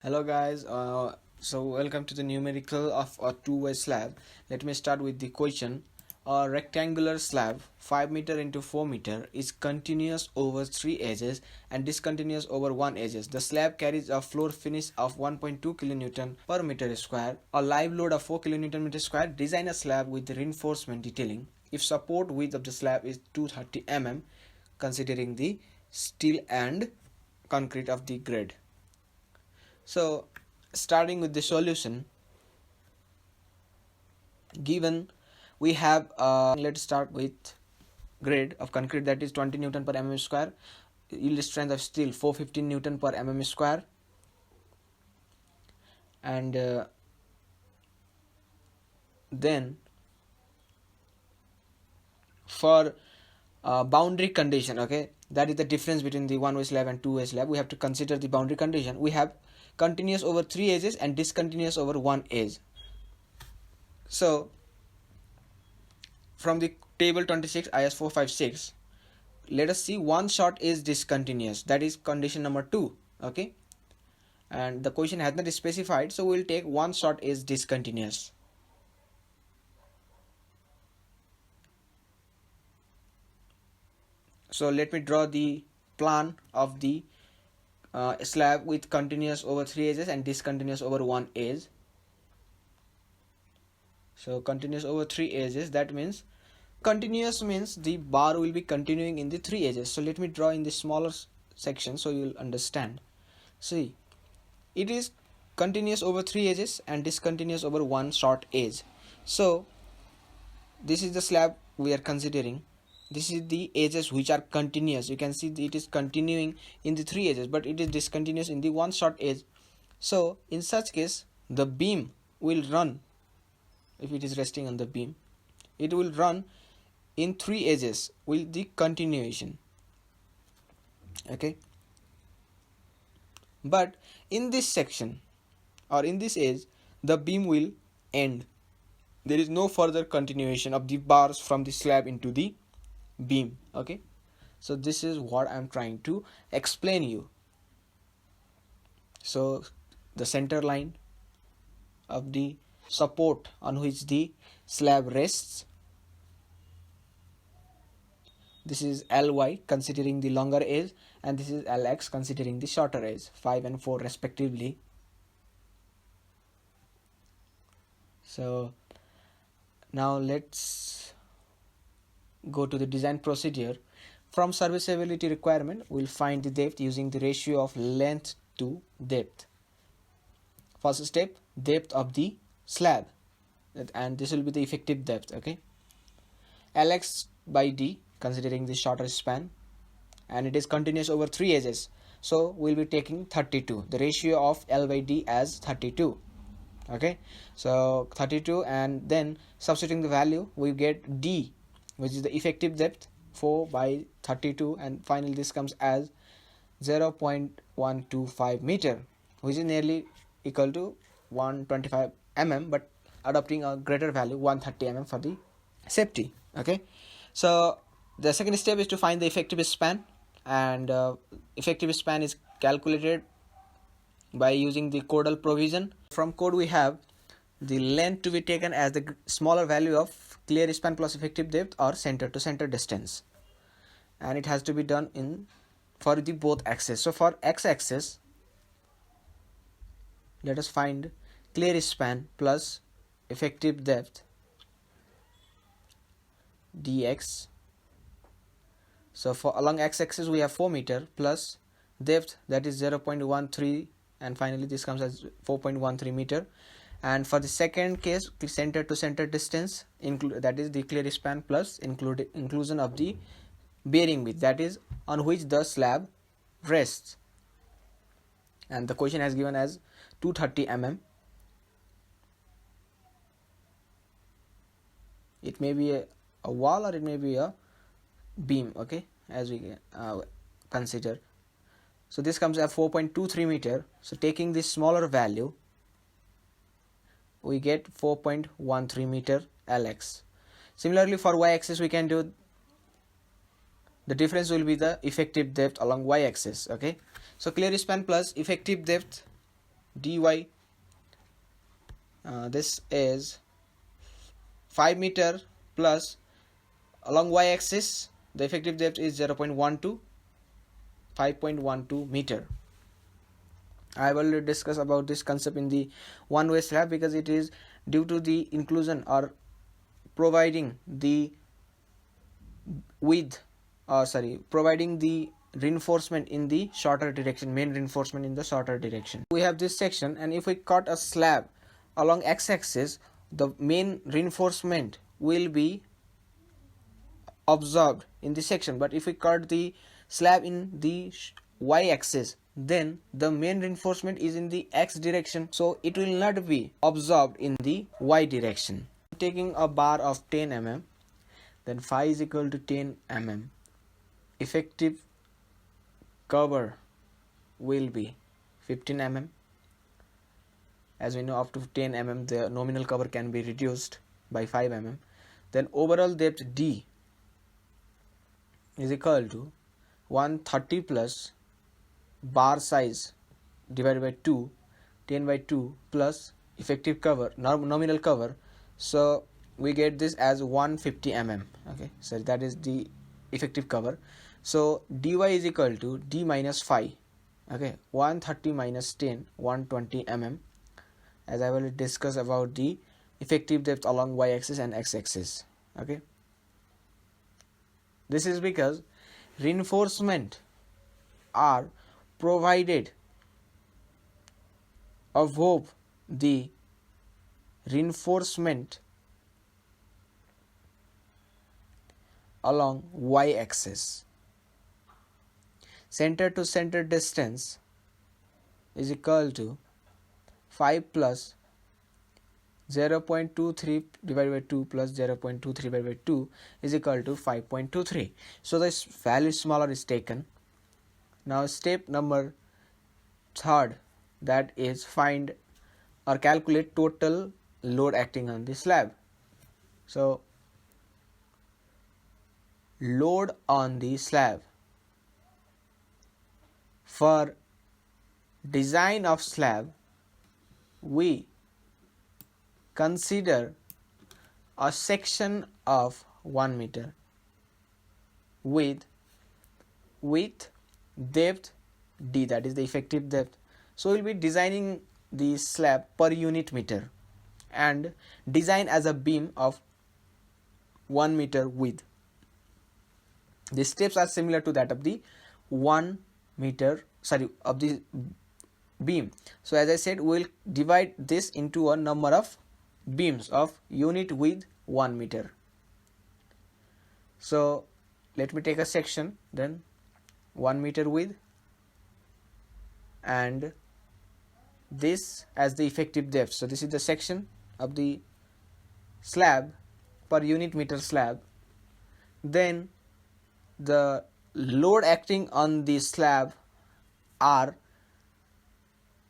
Hello guys, so welcome to the numerical of a two-way slab. Let me start with the question. A rectangular slab 5 meter into 4 meter is continuous over 3 edges and discontinuous over 1 edges. The slab carries a floor finish of 1.2 kN per meter square. A live load of 4 kN meter square. Design a slab with reinforcement detailing. If support width of the slab is 230 mm, considering the steel and concrete of the grade. So starting with the solution, given we have let's start with grade of concrete, that is 20 Newton per mm square. Yield strength of steel 415 Newton per mm square, and then for boundary condition, okay, that is the difference between the one-way slab and two-way slab. We have to consider the boundary condition. We have continuous over 3 edges and discontinuous over 1 edge. So from the table 26 IS 456, let us see one shot is discontinuous. That is condition number 2. Okay, and the question has not specified, so we will take one shot is discontinuous. So let me draw the plan of the slab with continuous over 3 edges and discontinuous over 1 edge. So continuous over 3 edges, that means continuous means the bar will be continuing in the 3 edges. So let me draw in the smaller section so you will understand. See, it is continuous over 3 edges and discontinuous over 1 short edge. So this is the slab we are considering. This is the edges which are continuous. You can see it is continuing in the 3 edges, but it is discontinuous in the 1 short edge. So in such case, the beam will run, if it is resting on the beam, it will run in 3 edges with the continuation. Okay, but in this section or in this edge, the beam will end. There is no further continuation of the bars from the slab into the beam. Okay, so this is what I am trying to explain you. So the center line of the support on which the slab rests, this is Ly considering the longer edge, and this is Lx considering the shorter edge, 5 and 4 respectively. So now let's go to the design procedure. From serviceability requirement, we'll find the depth using the ratio of length to depth. First step, depth of the slab, and this will be the effective depth. Okay, Lx by d considering the shorter span, and it is continuous over 3 edges, so we'll be taking 32, the ratio of L by d as 32. Okay, so 32, and then substituting the value, we get d, which is the effective depth, 4 by 32, and finally this comes as 0.125 meter, which is nearly equal to 125 mm, but adopting a greater value 130 mm for the safety. Okay, so the second step is to find the effective span, and effective span is calculated by using the Codal Provision. From code we have the length to be taken as the smaller value of clear span plus effective depth or center to center distance, and it has to be done in for the both axes. So for x-axis, let us find clear span plus effective depth dx. So for along x-axis we have 4 meter plus depth, that is 0.13, and finally this comes as 4.13 meter. And for the second case, the center to center distance, that is the clear span plus inclusion of the bearing width, that is on which the slab rests, and the question has given as 230 mm. It may be a wall or it may be a beam. Okay, as we consider, so this comes at 4.23 meter. So taking this smaller value, we get 4.13 meter Lx. Similarly for y-axis, we can do the difference will be the effective depth along y-axis. Okay, so clear span plus effective depth dy, this is 5 meter plus along y-axis the effective depth is 0.12, 5.12 meter. I have already discussed about this concept in the one-way slab because it is due to the inclusion or providing the providing the reinforcement in the shorter direction, main reinforcement in the shorter direction. We have this section, and if we cut a slab along x-axis, the main reinforcement will be observed in this section, but if we cut the slab in the y-axis, then the main reinforcement is in the x direction, so it will not be observed in the y direction. Taking a bar of 10 mm, then phi is equal to 10 mm. Effective cover will be 15 mm. As we know, up to 10 mm the nominal cover can be reduced by 5 mm. Then overall depth d is equal to 130 plus bar size divided by 2, 10 by 2 plus effective cover, nominal cover, so we get this as 150 mm. Okay, so that is the effective cover. So dy is equal to d minus phi. Okay, 130 minus 10, 120 mm, as I will discuss about the effective depth along y-axis and x-axis. Okay, this is because reinforcement are provided above the reinforcement along y-axis. Center to center distance is equal to 5 plus 0.23 divided by 2 plus 0.23 divided by 2 is equal to 5.23. So this value smaller is taken. Now step number 3, that is find or calculate total load acting on the slab. So load on the slab. For design of slab, we consider a section of 1 meter with width, depth d, that is the effective depth. So we will be designing the slab per unit meter and design as a beam of 1 meter width. The steps are similar to that of the 1 meter of the beam. So as I said, we will divide this into a number of beams of unit width 1 meter. So let me take a section, then 1 meter width, and this as the effective depth. So this is the section of the slab per unit meter slab. Then the load acting on the slab are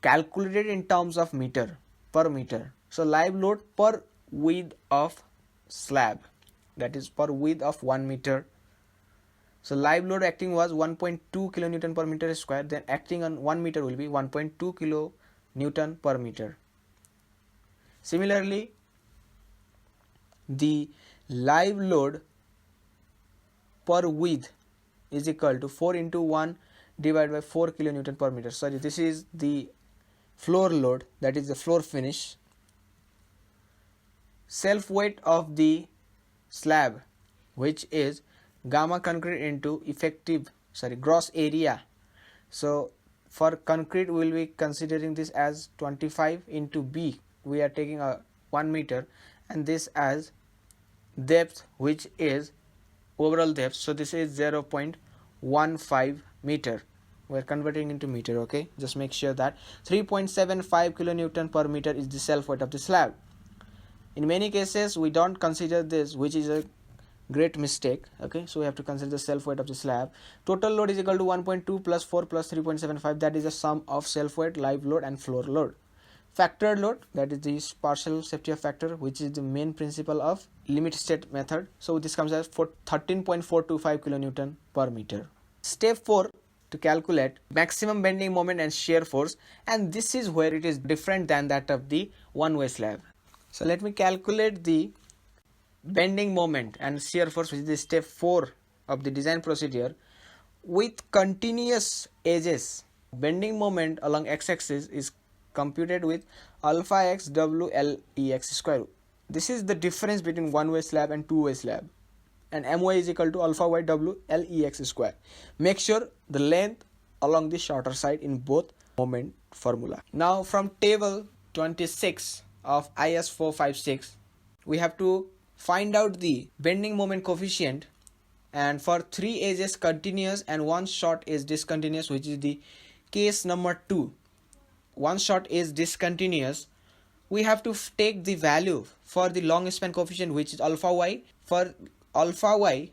calculated in terms of meter per meter. So live load per width of slab, that is per width of 1 meter. So live load acting was 1.2 kilonewton per meter square, then acting on 1 meter will be 1.2 kilonewton per meter. Similarly, the live load per width is equal to 4 into 1 divided by 4 kilonewton per meter. Sorry, this is the floor load, that is the floor finish. Self weight of the slab, which is gamma concrete into gross area. So for concrete we will be considering this as 25 into b, we are taking a 1 meter, and this as depth, which is overall depth. So this is 0.15 meter, we are converting into meter. Okay, just make sure that 3.75 kilonewton per meter is the self weight of the slab. In many cases we don't consider this, which is a great mistake. Okay, so we have to consider the self weight of the slab. Total load is equal to 1.2 plus 4 plus 3.75, that is the sum of self weight, live load and floor load. Factored load, that is the partial safety of factor, which is the main principle of limit state method. So this comes as 13.425 kilonewton per meter. Step 4, to calculate maximum bending moment and shear force, and this is where it is different than that of the one-way slab. So let me calculate the bending moment and shear force, which is the step 4 of the design procedure, with continuous edges. Bending moment along x-axis is computed with alpha x w l e x square. This is the difference between one-way slab and two-way slab, and my is equal to alpha y w l e x square. Make sure the length along the shorter side in both moment formula. Now from table 26 of IS 456, we have to find out the bending moment coefficient, and for 3 edges continuous and 1 short is discontinuous, which is the case number 2. 1 short is discontinuous. We have to take the value for the long span coefficient, which is alpha y. For alpha y,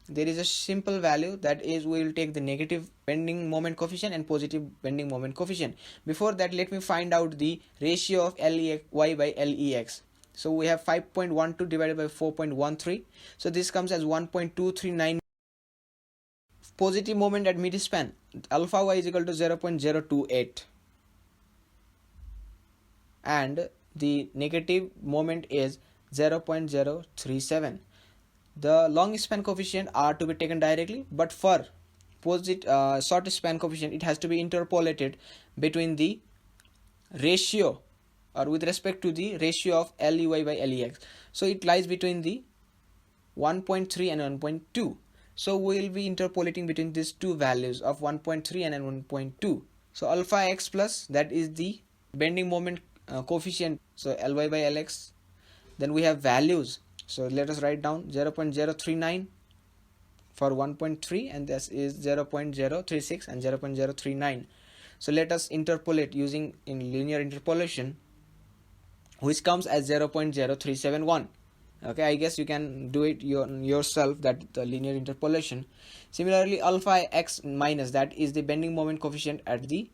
there is a simple value, that is, we will take the negative bending moment coefficient and positive bending moment coefficient. Before that, let me find out the ratio of y by lex. So we have 5.12 divided by 4.13. So this comes as 1.239. Positive moment at mid span, alpha y is equal to 0.028. And the negative moment is 0.037. The long span coefficient are to be taken directly, but for short span coefficient, it has to be interpolated between the ratio, or with respect to the ratio of ley by lex. So it lies between the 1.3 and 1.2. So we will be interpolating between these two values of 1.3 and 1.2. So alpha x plus, that is the bending moment coefficient, so ly by lx. Then we have values, so let us write down 0.039 for 1.3, and this is 0.036 and 0.039. So let us interpolate using in linear interpolation, which comes as 0.0371. Okay, I guess you can do it yourself, that the linear interpolation. Similarly, alpha x minus, that is the bending moment coefficient at the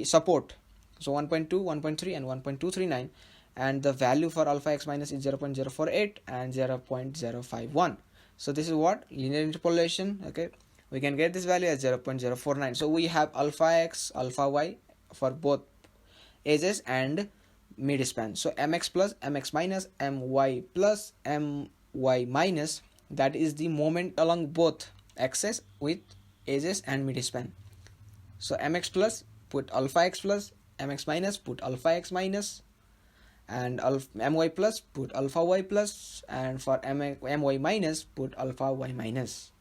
support. So 1.2, 1.3 and 1.239, and the value for alpha x minus is 0.048 and 0.051. So this is what linear interpolation. Okay, we can get this value as 0.049. So we have alpha x, alpha y for both edges and mid span. So mx plus, mx minus, my plus, my minus, that is the moment along both axes with edges and mid span. So mx plus, put alpha x plus, mx minus, put alpha x minus, and my plus, put alpha y plus, and for my minus, put alpha y minus.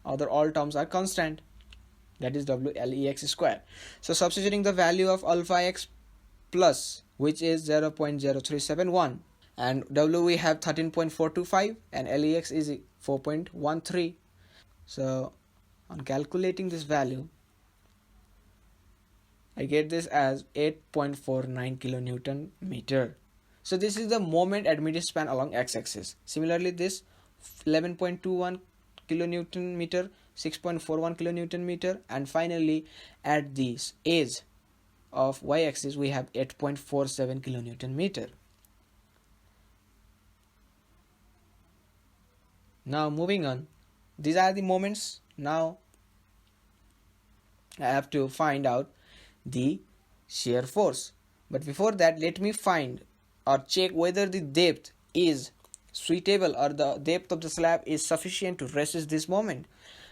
Other all terms are constant, that is wlex square. So substituting the value of alpha x plus, which is 0.0371, and w we have 13.425 and lex is 4.13. So on calculating this value, I get this as 8.49 kilonewton meter. So this is the moment at mid span along x-axis. Similarly, this 11.21 kilonewton meter, 6.41 kilonewton meter, and finally at this edge of y-axis we have 8.47 kilonewton meter. Now moving on, these are the moments. Now I have to find out the shear force, but before that, let me find or check whether the depth is suitable or the depth of the slab is sufficient to resist this moment.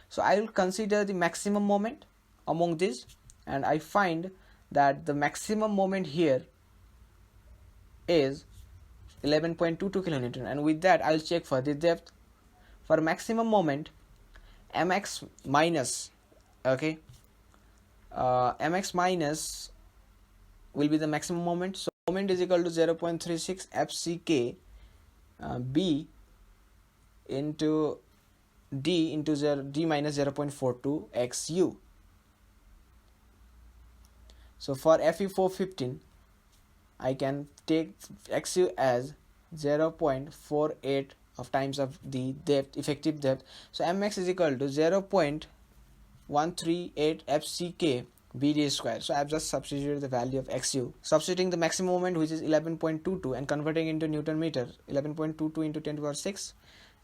So I will consider the maximum moment among these, and I find that the maximum moment here is 11.22 kilonewton, and with that I will check for the depth. For maximum moment, mx minus, okay, mx minus will be the maximum moment. So moment is equal to 0.36 fck b into d into d minus 0.42 xu. So for Fe415, I can take xu as 0.48 of times of the depth, effective depth. So mx is equal to 0.138 fck bd square. So I have just substituted the value of xu, substituting the maximum moment, which is 11.22, and converting into Newton meter. 11.22 into 10 to the power 6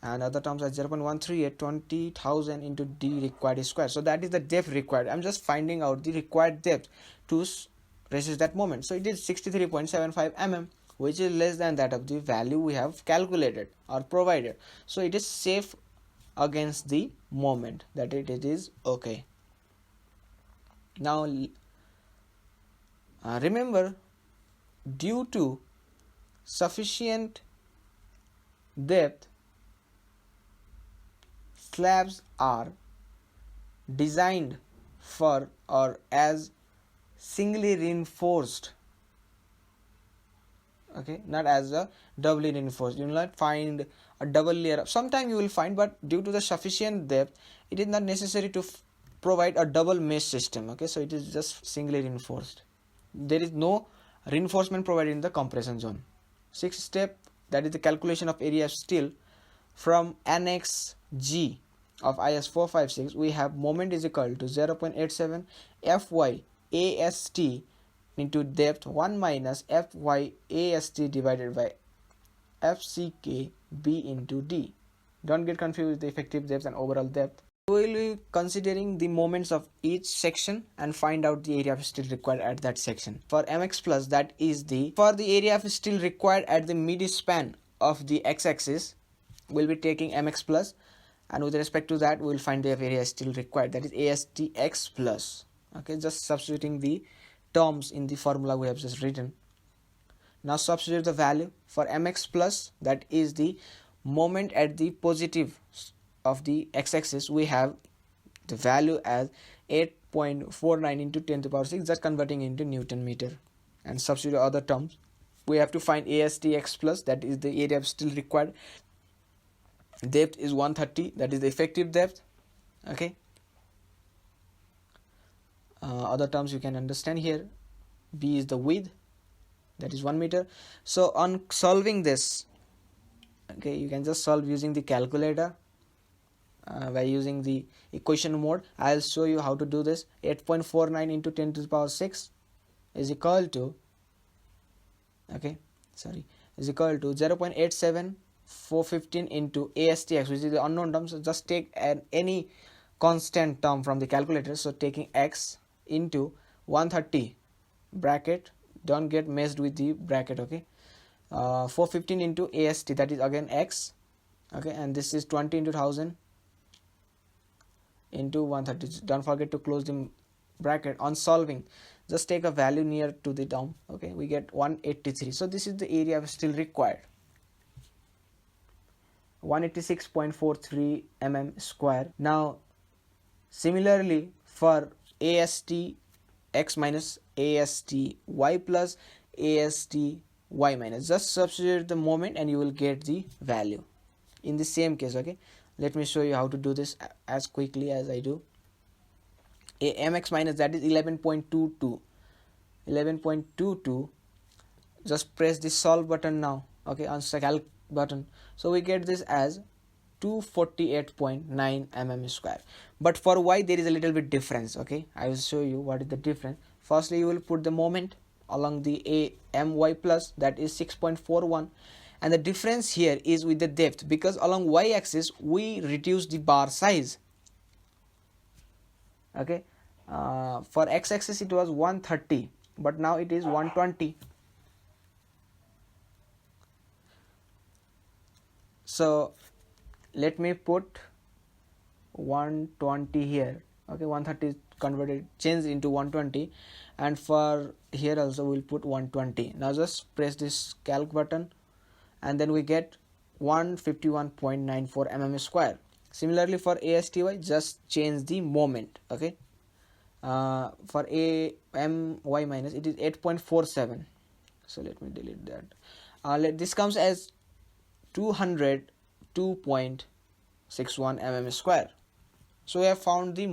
and other terms are 0.138 20,000 into d required square. So that is the depth required. I'm just finding out the required depth to resist that moment. So it is 63.75 mm, which is less than that of the value we have calculated or provided. So it is safe against the moment, that it is okay. Now remember, due to sufficient depth, slabs are designed for or as singly reinforced, okay, not as a doubly reinforced. You will not find a double layer. Sometime you will find, but due to the sufficient depth, it is not necessary to provide a double mesh system. Okay, so it is just singly reinforced. There is no reinforcement provided in the compression zone. Sixth step, that is the calculation of area of steel. From Annex G of IS 456, we have moment is equal to 0.87 Fy AST into depth 1 minus Fy AST divided by FCK B into D. Don't get confused with the effective depth and overall depth. We will be considering the moments of each section and find out the area of steel required at that section. For MX plus, that is for the area of steel required at the mid span of the x-axis, we'll be taking MX plus, and with respect to that, we'll find the area steel required, that is ASTX plus. Okay, just substituting the terms in the formula we have just written. Now substitute the value for MX plus, that is the moment at the positive of the x-axis. We have the value as 8.49 into 10 to the power 6, just converting into Newton meter, and substitute other terms. We have to find ASTX plus, that is the area of steel required. Depth is 130, that is the effective depth. Okay, other terms you can understand here. B is the width, that is 1 meter. So on solving this, okay, you can just solve using the calculator by using the equation mode. I'll show you how to do this. 8.49 into 10 to the power 6 is equal to, is equal to 0.87 415 into ASTX, which is the unknown term. So just take any constant term from the calculator. So taking x into 130 bracket, don't get messed with the bracket. Okay, 415 into AST, that is again x. Okay, and this is 20 into 1000 into 130. Don't forget to close the bracket. On solving, just take a value near to the term. Okay, we get 183. So this is the area of steel required, 186.43 mm square. Now similarly for AST x minus AST y plus AST y minus, just substitute the moment and you will get the value in the same case. Okay, let me show you how to do this as quickly as I do. Mx minus, that is 11.22, just press the solve button now. Okay, on calc button. So we get this as 248.9 mm square. But for y there is a little bit difference. Okay, I will show you what is the difference. Firstly, you will put the moment along the my plus, that is 6.41, and the difference here is with the depth, because along y axis we reduce the bar size. Okay, for x axis it was 130, but now it is 120. So let me put 120 here. Okay, 130 is converted, changed into 120, and for here also we'll put 120. Now just press this calc button and then we get 151.94 mm square. Similarly for ASTY, just change the moment. Okay, for AMY minus it is 8.47. So let me delete that. This comes as 202.61 mm square. So we have found the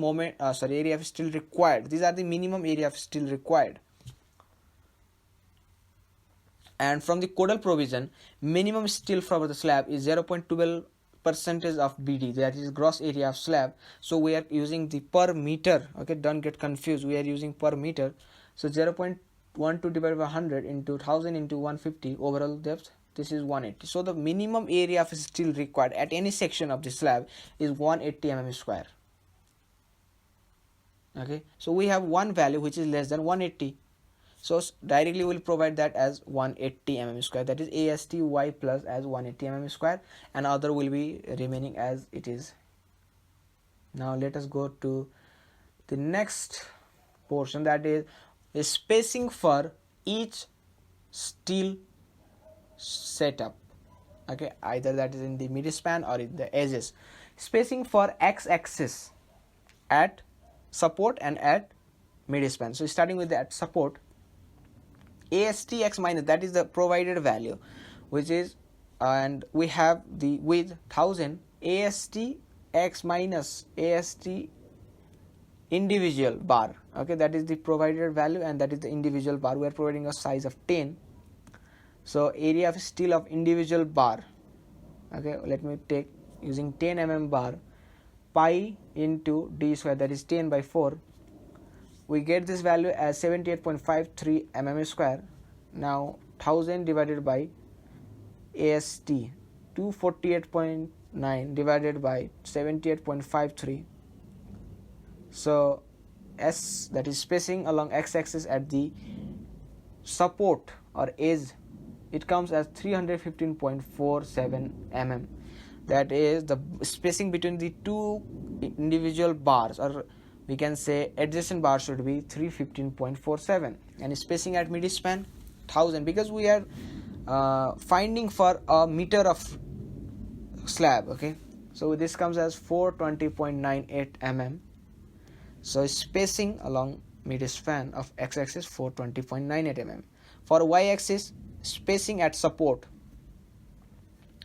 area of steel required. These are the minimum area of steel required. And from the Codal provision, minimum steel for the slab is 0.12% of BD, that is gross area of slab. So we are using the per meter. Okay, don't get confused, we are using per meter. So 0.12 divided by 100 into 1000 into 150 overall depth, this is 180. So the minimum area of steel required at any section of the slab is 180 mm square. Okay, so we have one value which is less than 180. So directly we will provide that as 180 mm square, that is ASTY plus as 180 mm square, and other will be remaining as it is. Now let us go to the next portion, that is spacing for each steel setup. Okay, either that is in the mid span or in the edges. Spacing for x-axis at support and at mid span. So starting with that support, ASTX minus, that is the provided value, which is, and we have the width 1000, ASTX minus AST individual bar. Okay, that is the provided value and that is the individual bar. We are providing a size of 10. So area of steel of individual bar. Okay, let me take using 10 mm bar, pi into d square, that is 10 by 4. We get this value as 78.53 mm square. Now 1000 divided by AST, 248.9 divided by 78.53. So S, that is spacing along x-axis at the support or edge, it comes as 315.47 mm. That is the spacing between the two individual bars, or we can say adjacent bar, should be 315.47, and spacing at mid span 1000, because we are finding for a meter of slab. Okay, so this comes as 420.98 mm. So spacing along mid span of x-axis 420.98 mm. For y-axis, spacing at support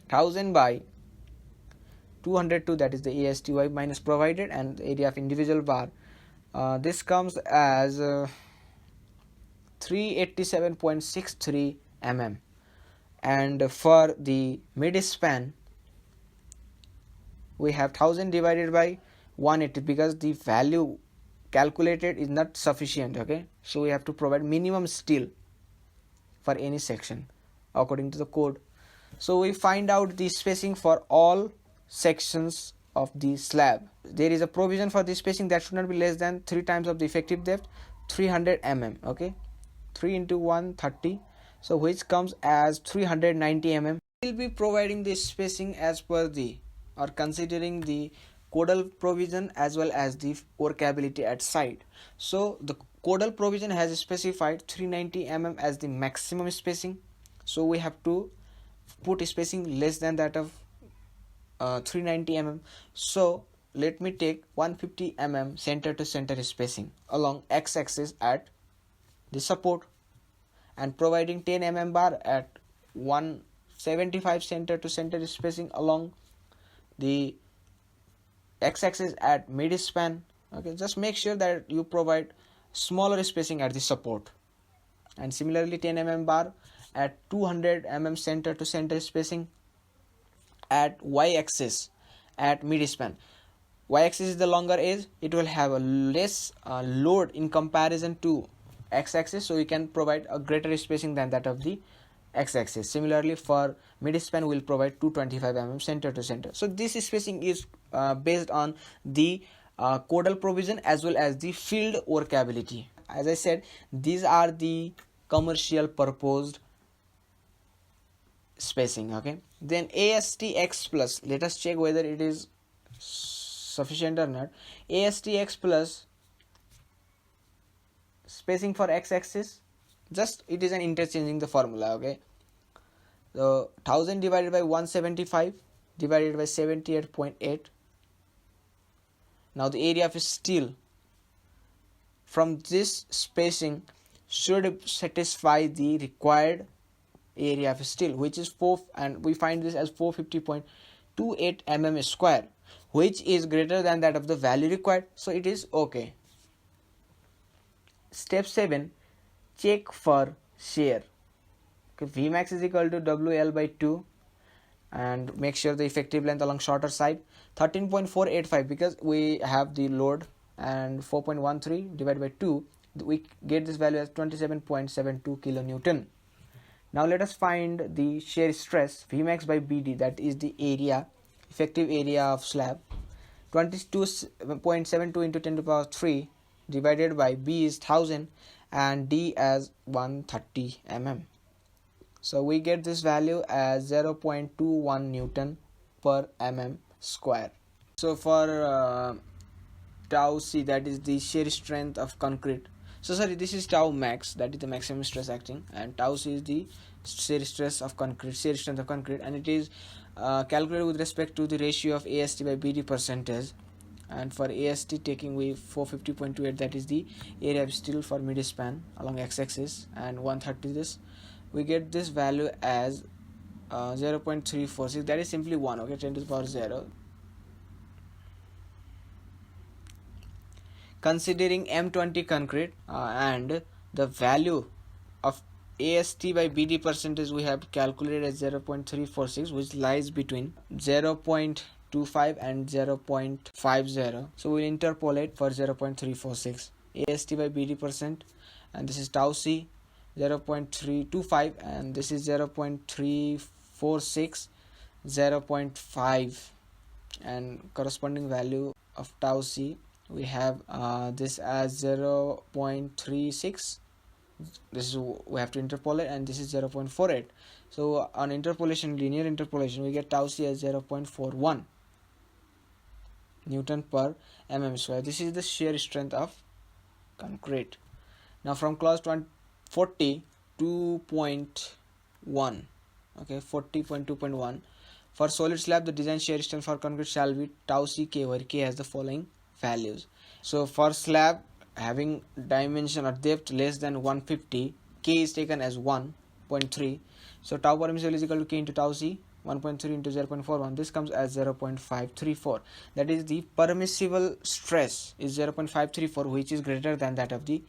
1000 by 202, that is the ASTY minus provided, and the area of individual bar. This comes as 387.63 mm. And for the mid span, we have 1000 divided by 180, because the value calculated is not sufficient. Okay, so we have to provide minimum steel for any section according to the code. So we find out the spacing for all sections of the slab. There is a provision for the spacing that should not be less than 3 times of the effective depth, 300 mm. Okay, 3 into 1 30, so which comes as 390 mm. We will be providing this spacing as per the, or considering the Codal provision as well as the workability at site. So the Codal provision has specified 390 mm as the maximum spacing, so we have to put spacing less than that of 390 mm. So let me take 150 mm center to center spacing along x-axis at the support, and providing 10 mm bar at 175 center to center spacing along the x-axis at mid span. Okay, just make sure that you provide smaller spacing at the support, and similarly 10 mm bar at 200 mm center to center spacing at y-axis at mid span. Y-axis is the longer edge, it will have a less load in comparison to x-axis, so you can provide a greater spacing than that of the x-axis. Similarly for mid span, we will provide 225 mm center to center. So this spacing is based on the Codal provision as well as the field workability. As I said, these are the commercial proposed spacing. Okay, then ASTX plus, let us check whether it is sufficient or not. ASTX plus spacing for x-axis, just it is an interchanging the formula. Okay, so 1000 divided by 175 divided by 78.8. now the area of steel from this spacing should satisfy the required area of steel, which is 4, and we find this as 450.28 mm square, which is greater than that of the value required, so it is okay. Step 7, check for shear. Okay, Vmax is equal to WL by 2, and make sure the effective length along shorter side 13.485, because we have the load, and 4.13 divided by 2, we get this value as 27.72 kilonewton. Now let us find the shear stress Vmax by BD, that is the area, effective area of slab. 22.72 into 10 to the power 3 divided by B is 1000 and D as 130 mm. So we get this value as 0.21 Newton per mm square. So for tau C, that is the shear strength of concrete. So sorry, this is tau max, that is the maximum stress acting, and tau C is the shear stress of concrete, shear strength of concrete, and it is calculated with respect to the ratio of AST by BD percentage. And for AST taking we 450.28, that is the area of steel for mid span along x-axis, and 130 this, we get this value as 0.346, that is simply 1, okay, 10 to the power 0. Considering M20 concrete and the value of AST by BD percentage we have calculated as 0.346, which lies between 0.25 and 0.50. So we'll interpolate for 0.346 AST by BD percent, and this is tau C 0.325, and this is 0.346, 0.5, and corresponding value of tau C we have this as 0.36. This is, we have to interpolate, and this is 0.48. So on interpolation, linear interpolation, we get tau C as 0.41 Newton per mm square. This is the shear strength of concrete. Now from clause 40.2.1, okay, 40.2.1, for solid slab the design shear strength for concrete shall be tau C K, where K has the following values. So for slab having dimension or depth less than 150, K is taken as 1.3. So tau permissible is equal to K into tau C, 1.3 into 0.41. This comes as 0.534. That is the permissible stress is 0.534, which is greater than that of the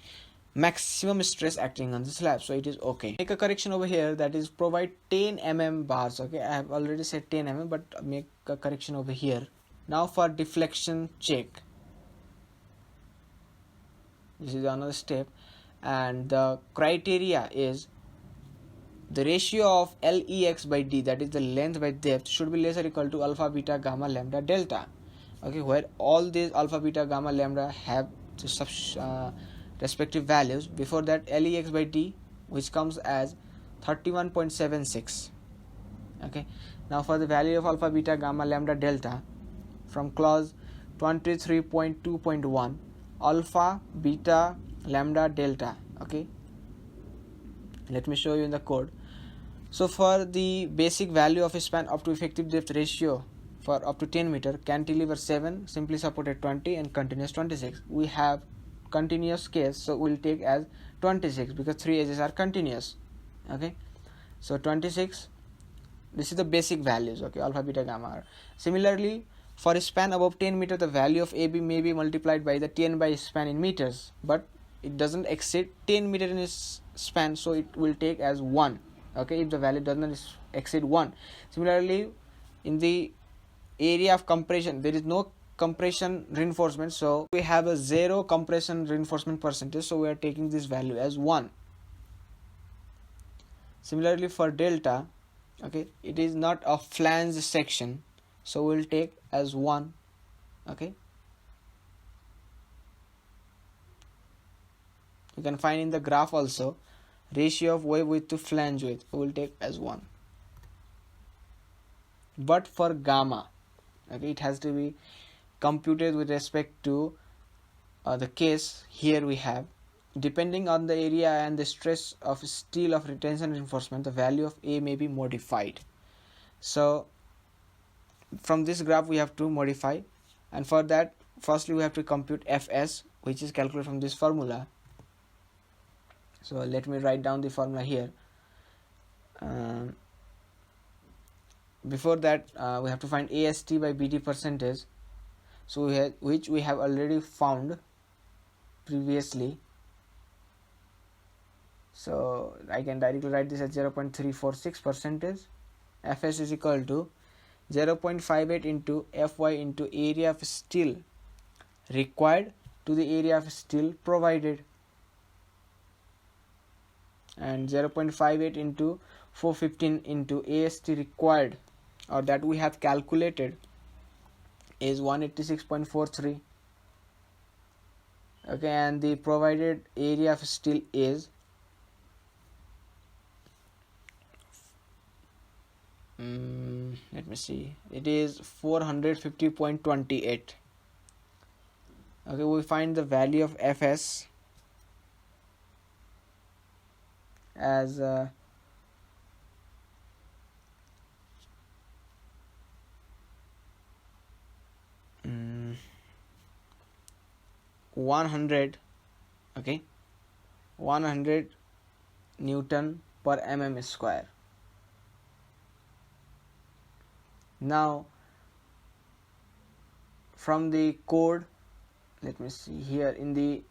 maximum stress acting on the slab. So it is okay. Make a correction over here, that is provide 10 mm bars. Okay, I have already said 10 mm, but make a correction over here. Now for deflection check, this is another step, and the criteria is the ratio of LEX by D, that is the length by depth, should be less or equal to alpha, beta, gamma, lambda, delta. Okay, where all these alpha, beta, gamma, lambda have the respective values. Before that, LEX by D, which comes as 31.76. Okay, now for the value of alpha, beta, gamma, lambda, delta, from clause 23.2.1, alpha, beta, lambda, delta. Okay, let me show you in the code. So for the basic value of a span up to effective depth ratio for up to 10 meter, cantilever 7, simply supported 20, and continuous 26. We have continuous case, so we'll take as 26 because 3 edges are continuous. Okay, so 26, this is the basic values. Okay, alpha, beta, gamma. Similarly, for a span above 10 meter, the value of AB may be multiplied by the 10 by span in meters, but it doesn't exceed 10 meter in its span, so it will take as 1. Okay, if the value doesn't exceed 1. Similarly, in the area of compression, there is no compression reinforcement, so we have a 0 compression reinforcement percentage, so we are taking this value as 1. Similarly for delta, okay, it is not a flange section, so we'll take as 1. Okay, you can find in the graph also ratio of wave width to flange width, we will take as 1. But for gamma, okay, it has to be computed with respect to the case. Here we have, depending on the area and the stress of steel of retention reinforcement, the value of A may be modified. So from this graph we have to modify, and for that firstly we have to compute Fs, which is calculated from this formula. So let me write down the formula here. Before that we have to find AST by BD percentage, so which we have already found previously. So I can directly write this as 0.346 percentage. Fs is equal to 0.58 into Fy into area of steel required to the area of steel provided. and 0.58 into 415 into AST required, or that we have calculated, is 186.43. okay, and the provided area of steel is let me see, it is 450.28. okay, we find the value of Fs as 100, okay, 100 Newton per mm square. Now from the code, let me see here in the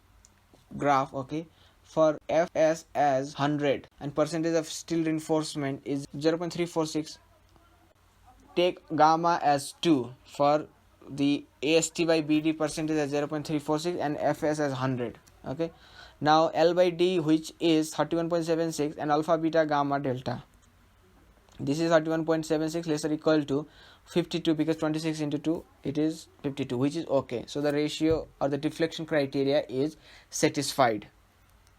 graph, okay, for Fs as 100 and percentage of steel reinforcement is 0.346, take gamma as 2 for the AST by BD percentage as 0.346 and Fs as 100. okay, now L by D, which is 31.76, and alpha beta gamma delta, this is 31.76 less or equal to 52, because 26 into 2 it is 52, which is okay. So the ratio or the deflection criteria is satisfied.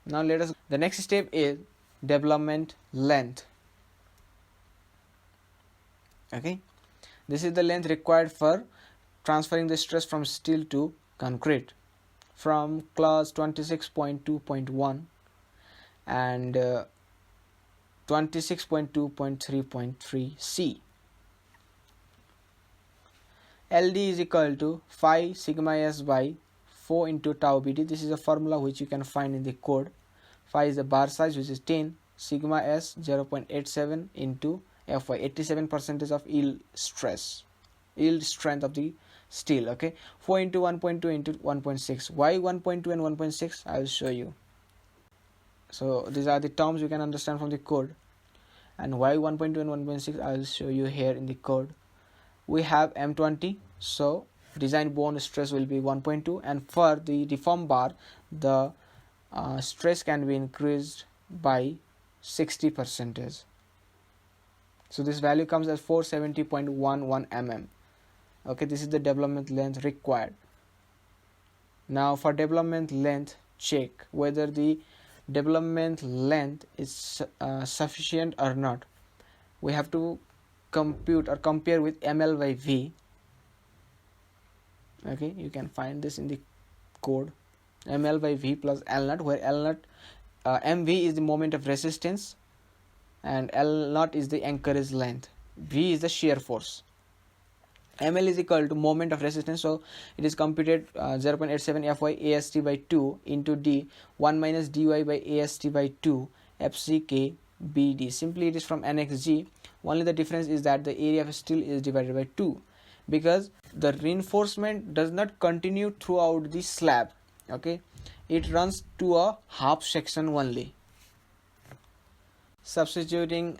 Now let us, the next step is development length. okay, this is the length required for transferring the stress from steel to concrete from clause 26.2.1 and 26.2.3.3c. LD is equal to phi sigma s by 4 into tau BD. This is a formula which you can find in the code. Phi is the bar size, which is 10, sigma s 0.87 into Fy, 87% of yield strength of the steel. okay, 4 into 1.2 into 1.6. Why 1.2 and 1.6? I will show you. So these are the terms you can understand from the code, and why 1.2 and 1.6 I will show you here in the code. We have M20, so design bone stress will be 1.2, and for the deform bar the stress can be increased by 60%. So this value comes as 470.11 mm. okay, this is the development length required. Now for development length check whether the development length is sufficient or not, we have to compute or compare with ml by v. okay, you can find this in the code, ml by v plus l naught, where l naught mv is the moment of resistance and l naught is the anchorage length, v is the shear force. ml is equal to moment of resistance, so it is computed 0.87 Fy AST by 2 into d 1 minus dy by AST by 2 FCK BD. Simply it is from NXG, only the difference is that the area of steel is divided by 2, because the reinforcement does not continue throughout the slab. okay, it runs to a half section only. Substituting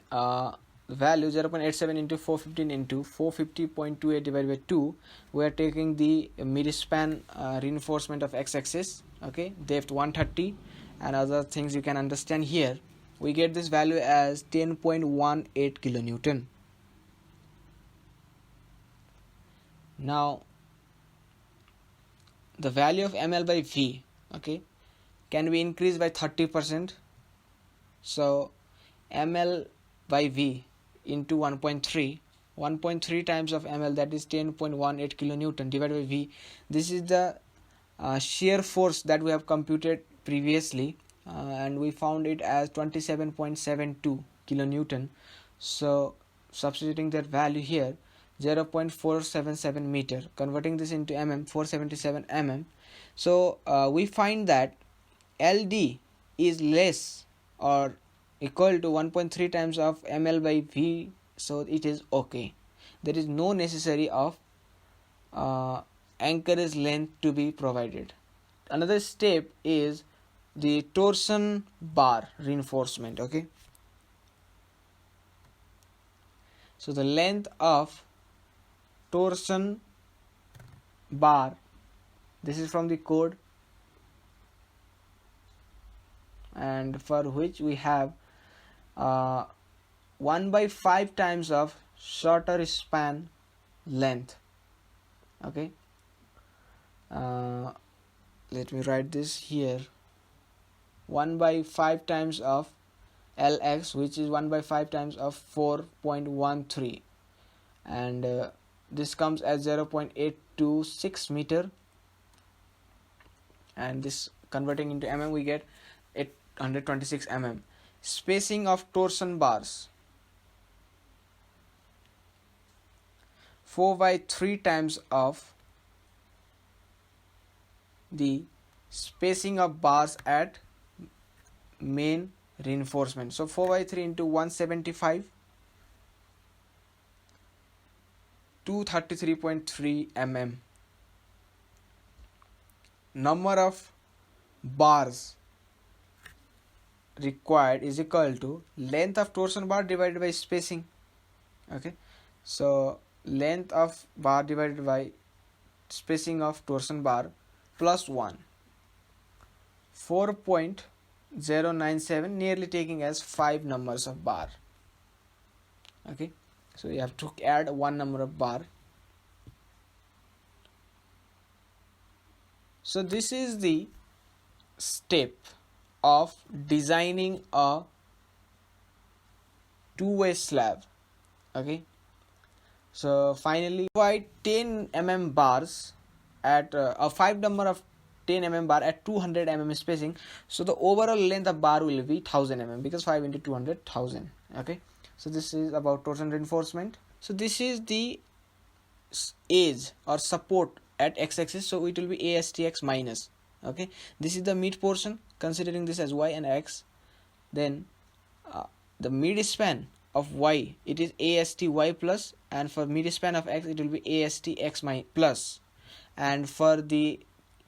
value 0.87 into 415 into 450.28 divided by 2, we are taking the midspan reinforcement of x-axis, okay, depth 130 and other things you can understand here. We get this value as 10.18 kilonewton. Now the value of ml by v, okay, can be increased by 30%. so ml by v into 1.3 times of ml, that is 10.18 kilonewton, divided by v. This is the shear force that we have computed previously, and we found it as 27.72 kilonewton. So substituting that value here, 0.477 meter, converting this into mm, 477 mm. So we find that LD is less or equal to 1.3 times of ml by v, so it is okay. There is no necessary of anchorage length to be provided. Another step is the torsion bar reinforcement. okay, so the length of torsion bar, this is from the code, and for which we have 1 by 5 times of shorter span length. Okay, let me write this here. 1 by 5 times of Lx, which is 1 by 5 times of 4.13, and this comes as 0.826 meter, and this converting into mm we get 826 mm. Spacing of torsion bars, 4 by 3 times of the spacing of bars at main reinforcement. So 4 by 3 into 175, 233.3 mm. Number of bars required is equal to length of torsion bar divided by spacing. Okay, so length of bar divided by spacing of torsion bar plus 1, 4.097, nearly taking as 5 numbers of bar. Okay, so you have to add 1 number of bar. So this is the step of designing a two-way slab. Okay, so finally provide 10 mm bars at a 5 number of 10 mm bar at 200 mm spacing. So the overall length of bar will be 1000 mm, because 5 into 200, 1000. Okay, so this is about torsion reinforcement. So this is the edge or support at x-axis, so it will be ASTX minus. Okay, this is the mid portion, considering this as y and x. Then the mid span of y, it is ASTY plus, and for mid span of x it will be ASTX plus, and for the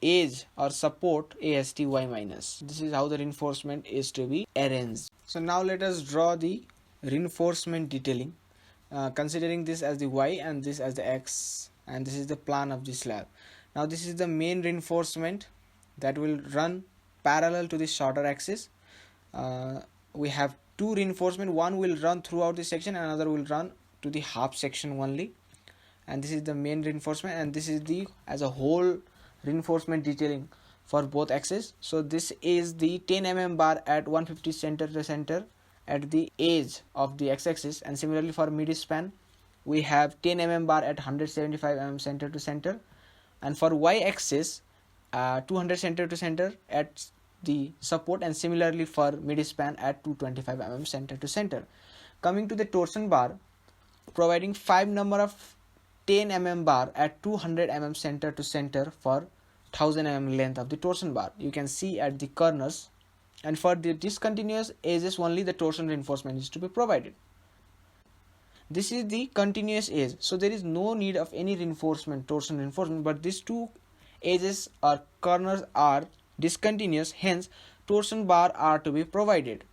edge or support ASTY minus. This is how the reinforcement is to be arranged. So now let us draw the reinforcement detailing, considering this as the y and this as the x, and this is the plan of the slab. Now this is the main reinforcement that will run parallel to the shorter axis. We have two reinforcement, one will run throughout the section and another will run to the half section only, and this is the main reinforcement, and this is the as a whole reinforcement detailing for both axes. So this is the 10 mm bar at 150 center to center at the edge of the x-axis, and similarly for mid span we have 10 mm bar at 175 mm center to center, and for y-axis 200 center to center at the support, and similarly for mid span at 225 mm center to center. Coming to the torsion bar, providing 5 number of 10 mm bar at 200 mm center to center for 1000 mm length of the torsion bar. You can see at the corners, and for the discontinuous edges only the torsion reinforcement is to be provided. This is the continuous edge, so there is no need of any reinforcement, torsion reinforcement, but these two edges or corners are discontinuous, hence torsion bar are to be provided.